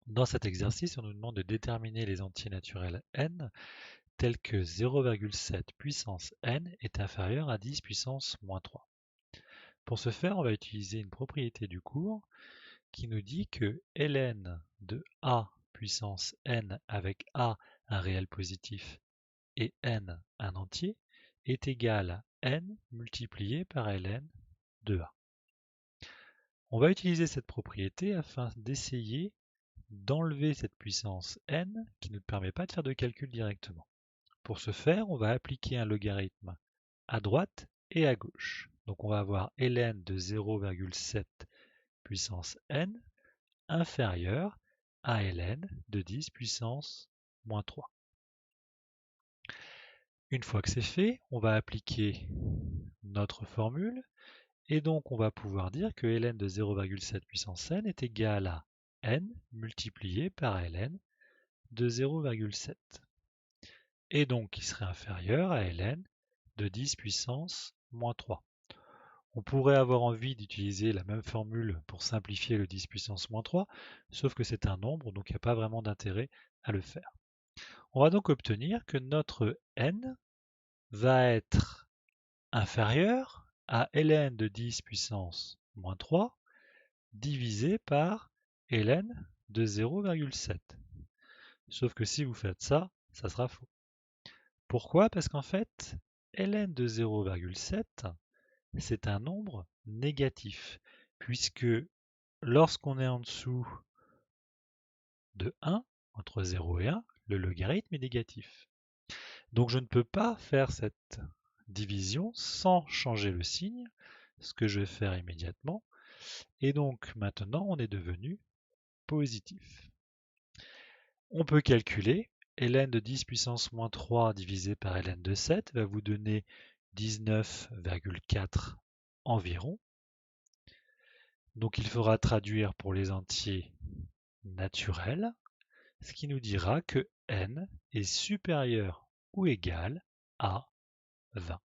Dans cet exercice, on nous demande de déterminer les entiers naturels n tels que 0,7 puissance n est inférieur à 10 puissance moins 3. Pour ce faire, on va utiliser une propriété du cours qui nous dit que ln de a puissance n avec a un réel positif et n un entier est égal à n multiplié par ln de a. On va utiliser cette propriété afin d'essayer d'enlever cette puissance n qui ne nous permet pas de faire de calcul directement. Pour ce faire, on va appliquer un logarithme à droite et à gauche. Donc on va avoir ln de 0,7 puissance n inférieur à ln de 10 puissance moins 3. Une fois que c'est fait, on va appliquer notre formule et donc on va pouvoir dire que ln de 0,7 puissance n est égal à n multiplié par ln de 0,7 et donc qui serait inférieur à ln de 10 puissance moins 3. On pourrait avoir envie d'utiliser la même formule pour simplifier le 10 puissance moins 3, sauf que c'est un nombre, donc il n'y a pas vraiment d'intérêt à le faire. On va donc obtenir que notre n va être inférieur à ln de 10 puissance moins 3 divisé par ln de 0,7. Sauf que si vous faites ça, ça sera faux. Pourquoi? Parce qu'en fait, ln de 0,7, c'est un nombre négatif, puisque lorsqu'on est en dessous de 1, entre 0 et 1, le logarithme est négatif. Donc je ne peux pas faire cette division sans changer le signe, ce que je vais faire immédiatement. Et donc maintenant, on est devenu positif. On peut calculer ln de 10 puissance moins 3 divisé par ln de 7 va vous donner 19,4 environ. Donc il faudra traduire pour les entiers naturels, ce qui nous dira que n est supérieur ou égal à 20.